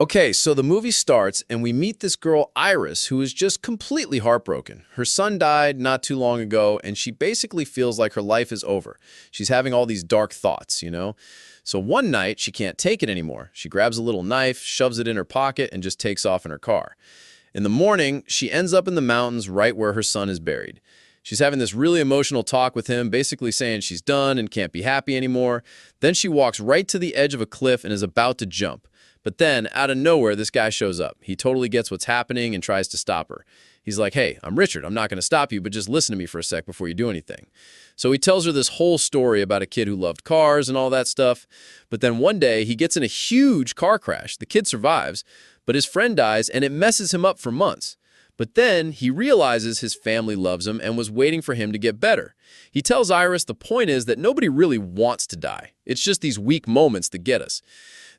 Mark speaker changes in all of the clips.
Speaker 1: Okay, so the movie starts and we meet this girl, Iris, who is just completely heartbroken. Her son died not too long ago, and she basically feels like her life is over. She's having all these dark thoughts. So one night, she can't take it anymore. She grabs a little knife, shoves it in her pocket, and just takes off in her car. In the morning, she ends up in the mountains right where her son is buried. She's having this really emotional talk with him, basically saying she's done and can't be happy anymore. Then she walks right to the edge of a cliff and is about to jump. But then, out of nowhere, this guy shows up. He totally gets what's happening and tries to stop her. He's like, hey, I'm Richard. I'm not going to stop you, but just listen to me for a sec before you do anything. So he tells her this whole story about a kid who loved cars and all that stuff. But then one day, he gets in a huge car crash. The kid survives, but his friend dies, and it messes him up for months. But then he realizes his family loves him and was waiting for him to get better. He tells Iris the point is that nobody really wants to die. It's just these weak moments that get us.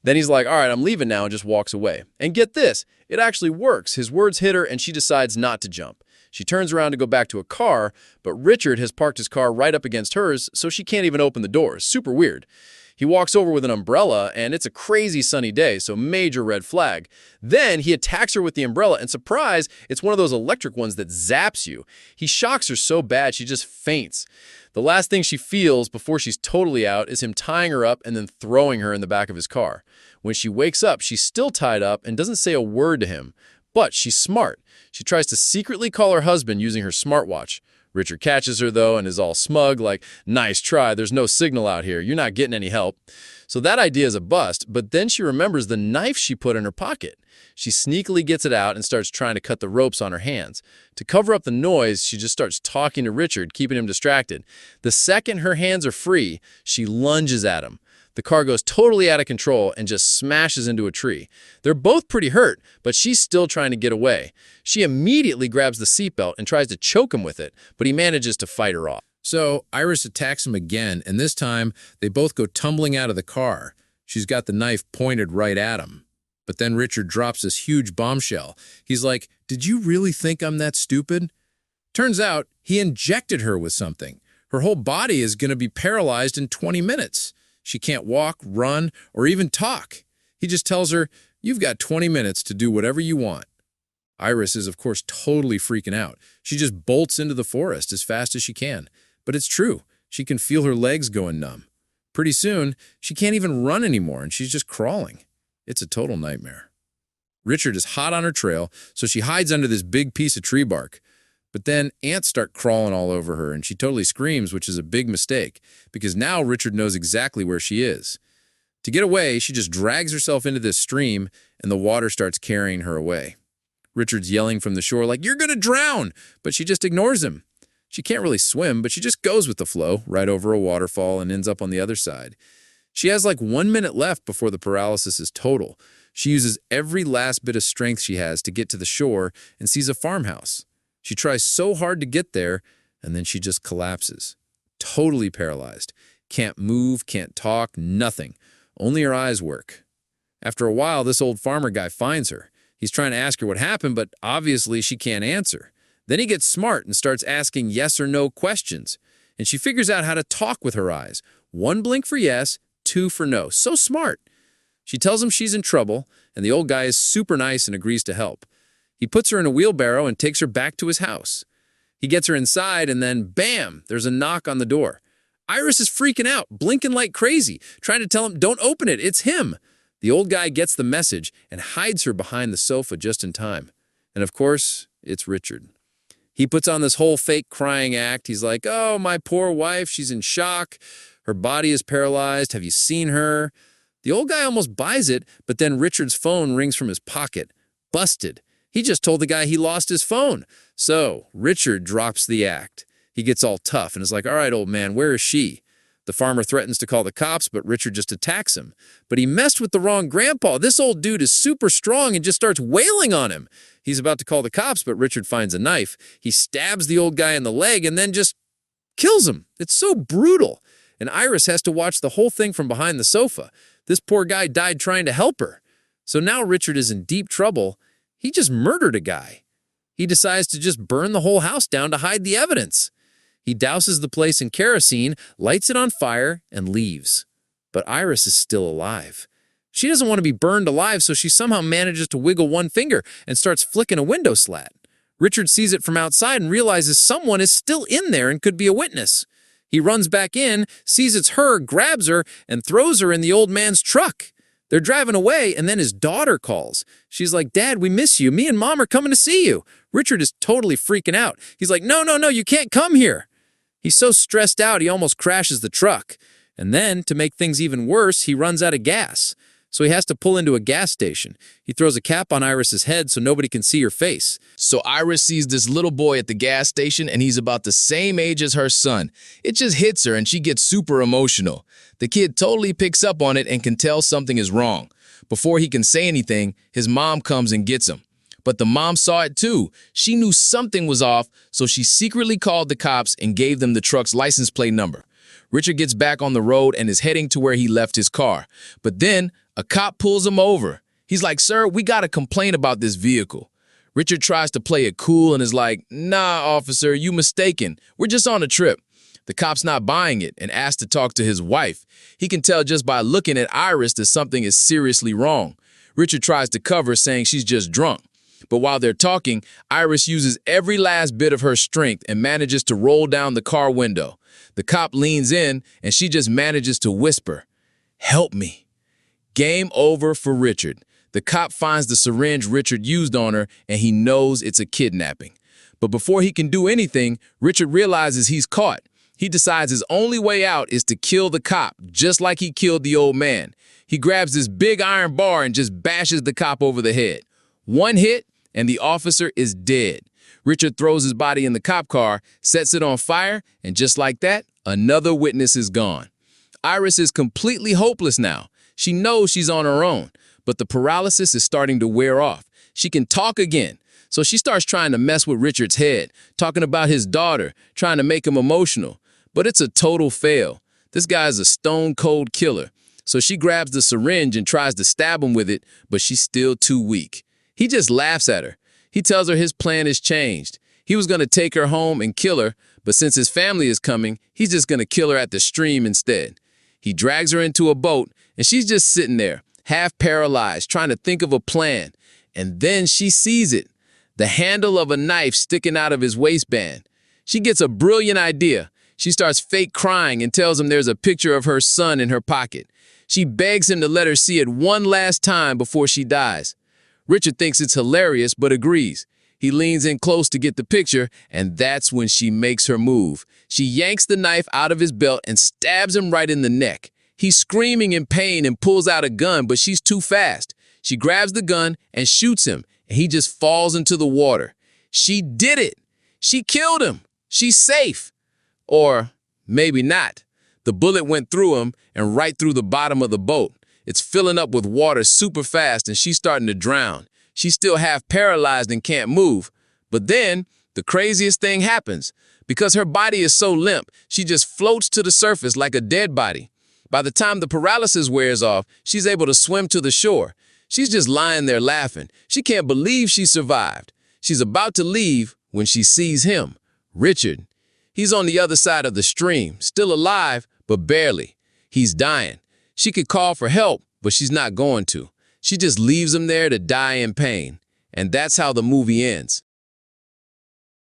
Speaker 1: Then he's like, all right, I'm leaving now, and just walks away. And get this, it actually works. His words hit her, and she decides not to jump. She turns around to go back to a car, but Richard has parked his car right up against hers, so she can't even open the doors. Super weird. He walks over with an umbrella, and it's a crazy sunny day, so major red flag. Then he attacks her with the umbrella, and surprise, it's one of those electric ones that zaps you. He shocks her so bad she just faints. The last thing she feels before she's totally out is him tying her up and then throwing her in the back of his car. When she wakes up, she's still tied up and doesn't say a word to him. But she's smart. She tries to secretly call her husband using her smartwatch. Richard catches her, though, and is all smug, like, nice try, there's no signal out here, you're not getting any help. So that idea is a bust, but then she remembers the knife she put in her pocket. She sneakily gets it out and starts trying to cut the ropes on her hands. To cover up the noise, she just starts talking to Richard, keeping him distracted. The second her hands are free, she lunges at him. The car goes totally out of control and just smashes into a tree. They're both pretty hurt, but she's still trying to get away. She immediately grabs the seatbelt and tries to choke him with it, but he manages to fight her off. So Iris attacks him again, and this time they both go tumbling out of the car. She's got the knife pointed right at him. But then Richard drops this huge bombshell. He's like, did you really think I'm that stupid? Turns out he injected her with something. Her whole body is going to be paralyzed in 20 minutes. She can't walk, run, or even talk. He just tells her, you've got 20 minutes to do whatever you want. Iris is, of course, totally freaking out. She just bolts into the forest as fast as she can. But it's true. She can feel her legs going numb. Pretty soon, she can't even run anymore, and she's just crawling. It's a total nightmare. Richard is hot on her trail, so she hides under this big piece of tree bark. But then ants start crawling all over her, and she totally screams, which is a big mistake, because now Richard knows exactly where she is. To get away, she just drags herself into this stream, and the water starts carrying her away. Richard's yelling from the shore like, you're going to drown, but she just ignores him. She can't really swim, but she just goes with the flow, right over a waterfall, and ends up on the other side. She has like 1 minute left before the paralysis is total. She uses every last bit of strength she has to get to the shore and sees a farmhouse. She tries so hard to get there, and then she just collapses. Totally paralyzed. Can't move, can't talk, nothing. Only her eyes work. After a while, this old farmer guy finds her. He's trying to ask her what happened, but obviously she can't answer. Then he gets smart and starts asking yes or no questions. And she figures out how to talk with her eyes. 1 blink for yes, 2 for no. So smart. She tells him she's in trouble, and the old guy is super nice and agrees to help. He puts her in a wheelbarrow and takes her back to his house. He gets her inside, and then, bam, there's a knock on the door. Iris is freaking out, blinking like crazy, trying to tell him, don't open it, it's him. The old guy gets the message and hides her behind the sofa just in time. And of course, it's Richard. He puts on this whole fake crying act. He's like, oh, my poor wife, she's in shock. Her body is paralyzed. Have you seen her? The old guy almost buys it, but then Richard's phone rings from his pocket. Busted. He just told the guy he lost his phone. So Richard drops the act. He gets all tough and is like, all right, old man, where is she? The farmer threatens to call the cops, but Richard just attacks him. But he messed with the wrong grandpa. This old dude is super strong and just starts wailing on him. He's about to call the cops, but Richard finds a knife. He stabs the old guy in the leg and then just kills him. It's so brutal. And Iris has to watch the whole thing from behind the sofa. This poor guy died trying to help her. So now Richard is in deep trouble. He just murdered a guy. He decides to just burn the whole house down to hide the evidence. He douses the place in kerosene, lights it on fire, and leaves. But Iris is still alive.
Speaker 2: She doesn't want to be burned alive, so she somehow manages to wiggle one finger and starts flicking a window slat. Richard sees it from outside and realizes someone is still in there and could be a witness. He runs back in, sees it's her, grabs her, and throws her in the old man's truck. They're driving away, and then his daughter calls. She's like, "Dad, we miss you. Me and Mom are coming to see you." Richard is totally freaking out. He's like, "No, no, no, you can't come here." He's so stressed out, he almost crashes the truck. And then, to make things even worse, he runs out of gas. So he has to pull into a gas station. He throws a cap on Iris's head so nobody can see her face.
Speaker 3: So Iris sees this little boy at the gas station, and he's about the same age as her son. It just hits her, and she gets super emotional. The kid totally picks up on it and can tell something is wrong. Before he can say anything, his mom comes and gets him. But the mom saw it too. She knew something was off, so she secretly called the cops and gave them the truck's license plate number. Richard gets back on the road and is heading to where he left his car. But then, a cop pulls him over. He's like, "Sir, we gotta complain about this vehicle." Richard tries to play it cool and is like, "Nah, officer, you mistaken. We're just on a trip." The cop's not buying it and asks to talk to his wife. He can tell just by looking at Iris that something is seriously wrong. Richard tries to cover, saying she's just drunk. But while they're talking, Iris uses every last bit of her strength and manages to roll down the car window. The cop leans in and she just manages to whisper, "Help me." Game over for Richard. The cop finds the syringe Richard used on her and he knows it's a kidnapping. But before he can do anything, Richard realizes he's caught. He decides his only way out is to kill the cop, just like he killed the old man. He grabs this big iron bar and just bashes the cop over the head. One hit, and the officer is dead. Richard throws his body in the cop car, sets it on fire, and just like that, another witness is gone. Iris is completely hopeless now. She knows she's on her own, but the paralysis is starting to wear off. She can talk again, so she starts trying to mess with Richard's head, talking about his daughter, trying to make him emotional. But it's a total fail. This guy is a stone-cold killer. So she grabs the syringe and tries to stab him with it, but she's still too weak. He just laughs at her. He tells her his plan has changed. He was going to take her home and kill her, but since his family is coming, he's just going to kill her at the stream instead. He drags her into a boat, and she's just sitting there, half paralyzed, trying to think of a plan. And then she sees it, the handle of a knife sticking out of his waistband. She gets a brilliant idea. She starts fake crying and tells him there's a picture of her son in her pocket. She begs him to let her see it one last time before she dies. Richard thinks it's hilarious, but agrees. He leans in close to get the picture, and that's when she makes her move. She yanks the knife out of his belt and stabs him right in the neck. He's screaming in pain and pulls out a gun, but she's too fast. She grabs the gun and shoots him, and he just falls into the water. She did it. She killed him. She's safe. Or maybe not. The bullet went through him and right through the bottom of the boat. It's filling up with water super fast and she's starting to drown. She's still half paralyzed and can't move. But then the craziest thing happens. Because her body is so limp, she just floats to the surface like a dead body. By the time the paralysis wears off, she's able to swim to the shore. She's just lying there laughing. She can't believe she survived. She's about to leave when she sees him, Richard. He's on the other side of the stream, still alive, but barely. He's dying. She could call for help, but she's not going to. She just leaves him there to die in pain. And that's how the movie ends.